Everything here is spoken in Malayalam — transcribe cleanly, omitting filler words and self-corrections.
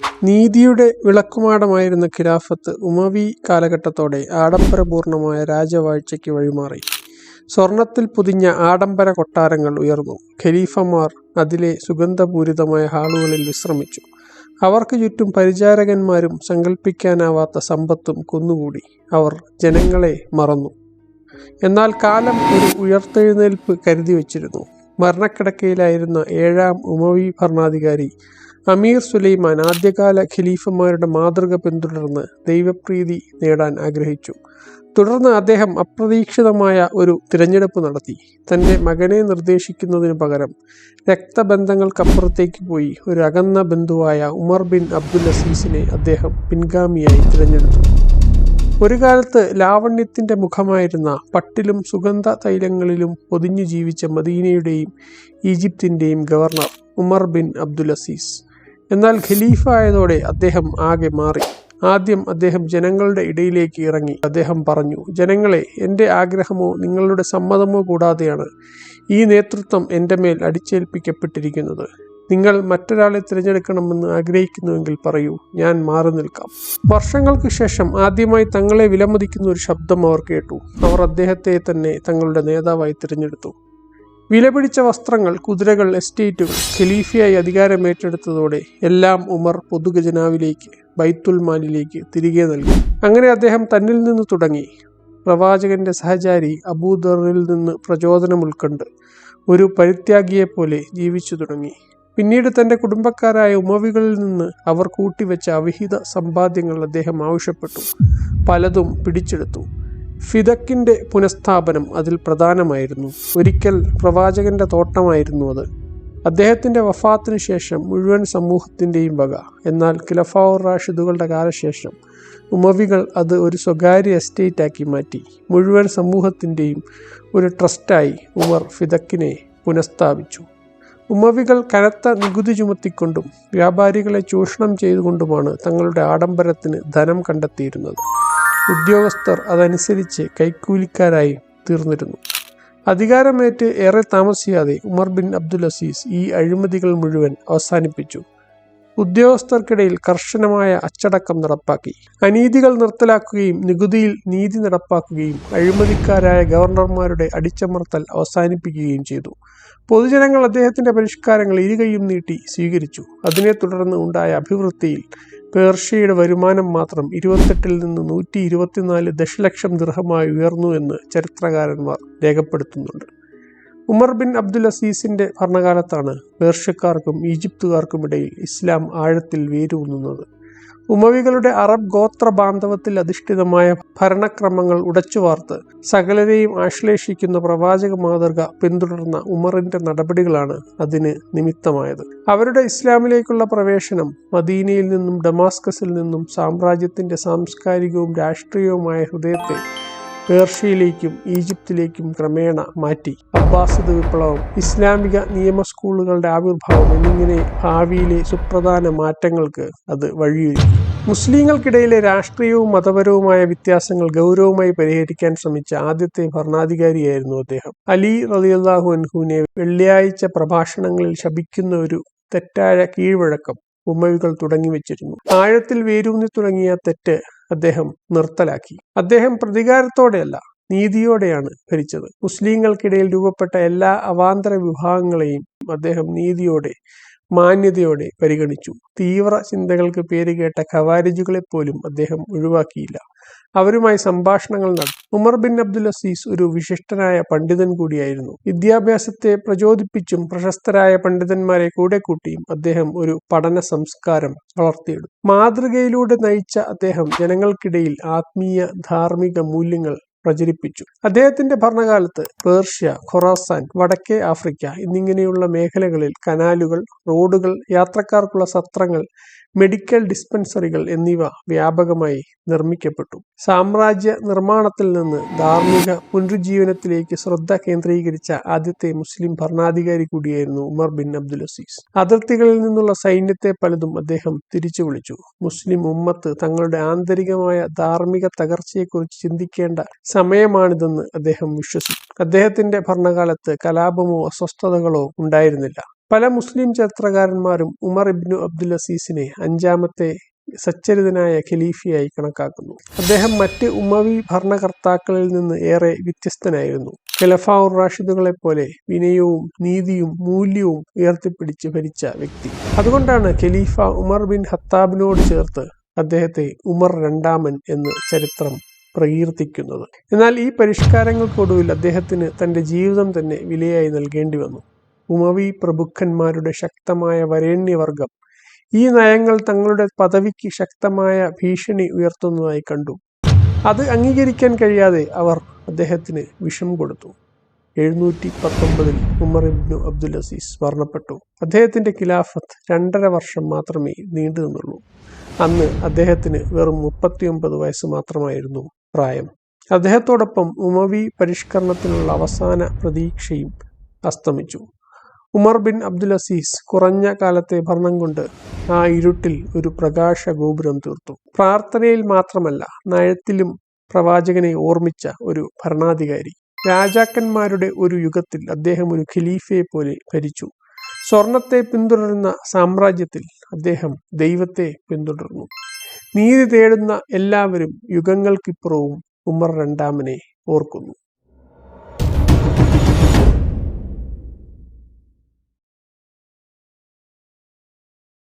നീതിയുടെ വിളക്കുമാടമായിരുന്ന ഖിലാഫത്ത് ഉമവി കാലഘട്ടത്തോടെ ആഡംബരപൂർണമായ രാജവാഴ്ചയ്ക്ക് വഴിമാറി. സ്വർണത്തിൽ പൊതിഞ്ഞ ആഡംബര കൊട്ടാരങ്ങൾ ഉയർന്നു. ഖലീഫമാർ അതിലെ സുഗന്ധപൂരിതമായ ഹാളുകളിൽ വിശ്രമിച്ചു. അവർക്ക് ചുറ്റും പരിചാരകന്മാരും സങ്കല്പിക്കാനാവാത്ത സമ്പത്തും കുന്നുകൂടി. അവർ ജനങ്ങളെ മറന്നു. എന്നാൽ കാലം ഒരു ഉയർത്തെഴുന്നേൽപ്പ് കരുതി വച്ചിരുന്നു. മരണക്കിടക്കയിലായിരുന്ന 7ാം ഉമവി ഭരണാധികാരി അമീർ സുലൈമാൻ ആദ്യകാല ഖലീഫമാരുടെ മാതൃക പിന്തുടർന്ന് ദൈവപ്രീതി നേടാൻ ആഗ്രഹിച്ചു. തുടർന്ന് അദ്ദേഹം അപ്രതീക്ഷിതമായ ഒരു തിരഞ്ഞെടുപ്പ് നടത്തി. തൻ്റെ മകനെ നിർദ്ദേശിക്കുന്നതിനു പകരം രക്തബന്ധങ്ങൾക്കപ്പുറത്തേക്ക് പോയി ഒരു അകന്ന ബന്ധുവായ ഉമർ ബിൻ അബ്ദുൽ അസീസിനെ അദ്ദേഹം പിൻഗാമിയായി തിരഞ്ഞെടുത്തു. ഒരു കാലത്ത് ലാവണ്യത്തിൻ്റെ മുഖമായിരുന്ന പട്ടിലും സുഗന്ധ തൈലങ്ങളിലും പൊതിഞ്ഞു ജീവിച്ച മദീനയുടെയും ഈജിപ്തിൻ്റെയും governor Umar bin Abdul Aziz എന്നാൽ ഖലീഫ ആയതോടെ അദ്ദേഹം ആകെ മാറി. ആദ്യം അദ്ദേഹം ജനങ്ങളുടെ ഇടയിലേക്ക് ഇറങ്ങി. അദ്ദേഹം പറഞ്ഞു, ജനങ്ങളെ, എൻ്റെ ആഗ്രഹമോ നിങ്ങളുടെ സമ്മതമോ കൂടാതെയാണ് ഈ നേതൃത്വം എൻ്റെ മേൽ അടിച്ചേൽപ്പിക്കപ്പെട്ടിരിക്കുന്നത്. നിങ്ങൾ മറ്റൊരാളെ തിരഞ്ഞെടുക്കണമെന്ന് ആഗ്രഹിക്കുന്നുവെങ്കിൽ പറയൂ, ഞാൻ മാറി നിൽക്കാം. വർഷങ്ങൾക്ക് ശേഷം ആദ്യമായി തങ്ങളെ വിലമതിക്കുന്ന ഒരു ശബ്ദം അവർ കേട്ടു. അവർ അദ്ദേഹത്തെ തന്നെ തങ്ങളുടെ നേതാവായി തിരഞ്ഞെടുത്തു. വിലപിടിച്ച വസ്ത്രങ്ങൾ, കുതിരകൾ, എസ്റ്റേറ്റുകൾ. ഖലീഫയായി അധികാരമേറ്റെടുത്തതോടെ എല്ലാം ഉമർ പൊതുഖജനാവിലേക്ക്, ബൈത്തുൽ മാലിലേക്ക് തിരികെ നൽകി. അങ്ങനെ അദ്ദേഹം തന്നിൽ നിന്ന് തുടങ്ങി. പ്രവാചകന്റെ സഹചാരി അബൂദറിൽ നിന്ന് പ്രചോദനം ഉൾക്കൊണ്ട് ഒരു പരിത്യാഗിയെപ്പോലെ ജീവിച്ചു തുടങ്ങി. പിന്നീട് തൻ്റെ കുടുംബക്കാരായ ഉമവികളിൽ നിന്ന് അവർ കൂട്ടിവെച്ച അവിഹിത സമ്പാദ്യങ്ങൾ അദ്ദേഹം ആവശ്യപ്പെട്ടു. പലതും പിടിച്ചെടുത്തു. ഫിദക്കിൻ്റെ പുനഃസ്ഥാപനം അതിൽ പ്രധാനമായിരുന്നു. ഒരിക്കൽ പ്രവാചകന്റെ തോട്ടമായിരുന്നു അത്. അദ്ദേഹത്തിൻ്റെ വഫാത്തിന് ശേഷം മുഴുവൻ സമൂഹത്തിൻ്റെയും വക. എന്നാൽ ഖുലഫാഉർ റാഷിദുകളുടെ കാലശേഷം ഉമവികൾ അത് ഒരു സ്വകാര്യ എസ്റ്റേറ്റാക്കി മാറ്റി. മുഴുവൻ സമൂഹത്തിൻ്റെയും ഒരു ട്രസ്റ്റായി ഉമർ ഫിദക്കിനെ പുനഃസ്ഥാപിച്ചു. ഉമവികൾ കനത്ത നികുതി ചുമത്തിക്കൊണ്ടും വ്യാപാരികളെ ചൂഷണം ചെയ്തുകൊണ്ടുമാണ് തങ്ങളുടെ ആഡംബരത്തിന് ധനം കണ്ടെത്തിയിരുന്നത്. ഉദ്യോഗസ്ഥർ അതനുസരിച്ച് കൈക്കൂലിക്കാരായി തീർന്നിരുന്നു. അധികാരമേറ്റ് ഏറെ താമസിയാതെ ഉമർ ബിൻ അബ്ദുൽ അസീസ് ഈ അഴിമതികൾ മുഴുവൻ അവസാനിപ്പിച്ചു. ഉദ്യോഗസ്ഥർക്കിടയിൽ കർശനമായ അച്ചടക്കം നടപ്പാക്കി. അനീതികൾ നിർത്തലാക്കുകയും നികുതിയിൽ നീതി നടപ്പാക്കുകയും അഴിമതിക്കാരായ ഗവർണർമാരുടെ അടിച്ചമർത്തൽ അവസാനിപ്പിക്കുകയും ചെയ്തു. പൊതുജനങ്ങൾ അദ്ദേഹത്തിൻ്റെ പരിഷ്കാരങ്ങൾ ഇരുകൈയും നീട്ടി സ്വീകരിച്ചു. അതിനെ തുടർന്ന് ഉണ്ടായ അഭിവൃദ്ധിയിൽ പേർഷ്യയുടെ വരുമാനം മാത്രം 28 നിന്ന് 124 ദശലക്ഷം ദിർഹമായി ഉയർന്നു എന്ന് ചരിത്രകാരന്മാർ രേഖപ്പെടുത്തുന്നുണ്ട്. ഉമർ ബിൻ അബ്ദുൽ അസീസിൻ്റെ ഭരണകാലത്താണ് പേർഷ്യക്കാർക്കും ഈജിപ്തുകാർക്കുമിടയിൽ ഇസ്ലാം ആഴത്തിൽ വേരൂന്നുന്നത്. ഉമവികളുടെ അറബ് ഗോത്ര ബാന്ധവത്തിൽ അധിഷ്ഠിതമായ ഭരണക്രമങ്ങൾ ഉടച്ചുവാർത്ത് സകലരെയും ആശ്ലേഷിക്കുന്ന പ്രവാചക മാതൃക പിന്തുടർന്ന ഉമറിന്റെ നടപടികളാണ് അതിന് നിമിത്തമായത്. അവരുടെ ഇസ്ലാമിലേക്കുള്ള പ്രവേശനം മദീനയിൽ നിന്നും ഡമാസ്കസിൽ നിന്നും സാമ്രാജ്യത്തിന്റെ സാംസ്കാരികവും രാഷ്ട്രീയവുമായ ഹൃദയത്തെ പേർഷ്യയിലേക്കും ഈജിപ്തിലേക്കും ക്രമേണ മാറ്റി. അബ്ബാസിദ് വിപ്ലവം, ഇസ്ലാമിക നിയമ സ്കൂളുകളുടെ ആവിർഭാവം എന്നിങ്ങനെ ഭാവിയിലെ സുപ്രധാന മാറ്റങ്ങൾക്ക് അത് വഴിയൊരുക്കി. മുസ്ലിങ്ങൾക്കിടയിലെ രാഷ്ട്രീയവും മതപരവുമായ വ്യത്യാസങ്ങൾ ഗൗരവമായി പരിഹരിക്കാൻ ശ്രമിച്ച ആദ്യത്തെ ഭരണാധികാരിയായിരുന്നു അദ്ദേഹം. അലി റളിയല്ലാഹു അൻഹുവിനെ വെള്ളിയാഴ്ച പ്രഭാഷണങ്ങളിൽ ശപിക്കുന്ന ഒരു തെറ്റായ കീഴ്വഴക്കം ഉമവികൾ തുടങ്ങിവെച്ചിരുന്നു. ആഴത്തിൽ വേരൂന്നി തുടങ്ങിയ തെറ്റ് അദ്ദേഹം നിർത്തലാക്കി. അദ്ദേഹം പ്രതികാരത്തോടെയല്ല, നീതിയോടെയാണ് ഭരിച്ചത്. മുസ്ലിങ്ങൾക്കിടയിൽ രൂപപ്പെട്ട എല്ലാ അവാന്തര വിഭാഗങ്ങളെയും അദ്ദേഹം നീതിയോടെ, മാന്യതയോടെ പരിഗണിച്ചു. തീവ്ര ചിന്തകൾക്ക് പേരുകേട്ട ഖവാരിജുകളെപ്പോലും അദ്ദേഹം ഒഴിവാക്കിയില്ല. അവരുമായി സംഭാഷണങ്ങൾ നടത്തി. ഉമർ ബിൻ അബ്ദുൽ അസീസ് ഒരു വിശിഷ്ടനായ പണ്ഡിതൻ കൂടിയായിരുന്നു. വിദ്യാഭ്യാസത്തെ പ്രചോദിപ്പിച്ചും പ്രശസ്തരായ പണ്ഡിതന്മാരെ കൂടെ കൂട്ടിയും അദ്ദേഹം ഒരു പഠന സംസ്കാരം വളർത്തിയെടുത്തു. മാതൃകയിലൂടെ നയിച്ച അദ്ദേഹം ജനങ്ങൾക്കിടയിൽ ആത്മീയ ധാർമ്മിക മൂല്യങ്ങൾ പ്രചരിപ്പിച്ചു. അദ്ദേഹത്തിന്റെ ഭരണകാലത്ത് പേർഷ്യ, ഖൊറാസാൻ, വടക്കേ ആഫ്രിക്ക എന്നിങ്ങനെയുള്ള മേഖലകളിൽ കനാലുകൾ, റോഡുകൾ, യാത്രക്കാർക്കുള്ള സത്രങ്ങൾ, മെഡിക്കൽ ഡിസ്പെൻസറികൾ എന്നിവ വ്യാപകമായി നിർമ്മിക്കപ്പെട്ടു. സാമ്രാജ്യ നിർമ്മാണത്തിൽ നിന്ന് ധാർമ്മിക പുനരുജ്ജീവനത്തിലേക്ക് ശ്രദ്ധ കേന്ദ്രീകരിച്ച ആദ്യത്തെ മുസ്ലിം ഭരണാധികാരി കൂടിയായിരുന്നു ഉമർ ബിൻ അബ്ദുൽ അസീസ്. അതിർത്തികളിൽ നിന്നുള്ള സൈന്യത്തെ പലതും അദ്ദേഹം തിരിച്ചു വിളിച്ചു. മുസ്ലിം ഉമ്മത്ത് തങ്ങളുടെ ആന്തരികമായ ധാർമ്മിക തകർച്ചയെക്കുറിച്ച് ചിന്തിക്കേണ്ട സമയമാണിതെന്ന് അദ്ദേഹം വിശ്വസിച്ചു. അദ്ദേഹത്തിന്റെ ഭരണകാലത്ത് കലാപമോ അസ്വസ്ഥതകളോ ഉണ്ടായിരുന്നില്ല. പല മുസ്ലിം ചരിത്രകാരന്മാരും ഉമർ ഇബ്നു അബ്ദുൽ അസീസിനെ അഞ്ചാമത്തെ സച്ചരിതനായ ഖലീഫയായി കണക്കാക്കുന്നു. അദ്ദേഹം മറ്റ് ഉമവി ഭരണകർത്താക്കളിൽ നിന്ന് ഏറെ വ്യത്യസ്തനായിരുന്നു. ഖുലഫാഉർ റാഷിദുകളെപ്പോലെ വിനയവും നീതിയും മൂല്യവും ഉയർത്തിപ്പിടിച്ച് ഭരിച്ച വ്യക്തി. അതുകൊണ്ടാണ് ഖലീഫ ഉമർ ബിൻ ഖത്താബിനോട് ചേർത്ത് അദ്ദേഹത്തെ ഉമർ രണ്ടാമൻ എന്ന് ചരിത്രം പ്രകീർത്തിക്കുന്നത്. എന്നാൽ ഈ പരിഷ്കാരങ്ങൾക്കൊടുവിൽ അദ്ദേഹത്തിന് തന്റെ ജീവിതം തന്നെ വിലയായി നൽകേണ്ടി വന്നു. ഉമവി പ്രഭുക്കന്മാരുടെ ശക്തമായ വരേണ്യവർഗം ഈ നയങ്ങൾ തങ്ങളുടെ പദവിക്ക് ശക്തമായ ഭീഷണി ഉയർത്തുന്നതായി കണ്ടു. അത് അംഗീകരിക്കാൻ കഴിയാതെ അവർ അദ്ദേഹത്തിന് വിഷം കൊടുത്തു. 719 ഉമർ ഇബ്നു അബ്ദുൽ അസീസ് മരണപ്പെട്ടു. അദ്ദേഹത്തിന്റെ ഖിലാഫത്ത് 2.5 വർഷം മാത്രമേ നീണ്ടു നിന്നുള്ളൂ. അന്ന് അദ്ദേഹത്തിന് വെറും 39 വയസ്സ് മാത്രമായിരുന്നു പ്രായം. അദ്ദേഹത്തോടൊപ്പം ഉമവി പരിഷ്കരണത്തിനുള്ള അവസാന പ്രതീക്ഷയും അസ്തമിച്ചു. ഉമർ ബിൻ അബ്ദുൽ അസീസ് കുറഞ്ഞ കാലത്തെ ഭരണം കൊണ്ട് ആ ഇരുട്ടിൽ ഒരു പ്രകാശ ഗോപുരം തീർത്തു. പ്രാർത്ഥനയിൽ മാത്രമല്ല, നയത്തിലും പ്രവാചകനെ ഓർമ്മിച്ച ഒരു ഭരണാധികാരി. രാജാക്കന്മാരുടെ ഒരു യുഗത്തിൽ അദ്ദേഹം ഒരു ഖലീഫയെ പോലെ ഭരിച്ചു. സ്വർണത്തെ പിന്തുടരുന്ന സാമ്രാജ്യത്തിൽ അദ്ദേഹം ദൈവത്തെ പിന്തുടർന്നു. നീതി തേടുന്ന എല്ലാവരും യുഗങ്ങൾക്കിപ്പുറവും ഉമർ രണ്ടാമനെ ഓർക്കുന്നു.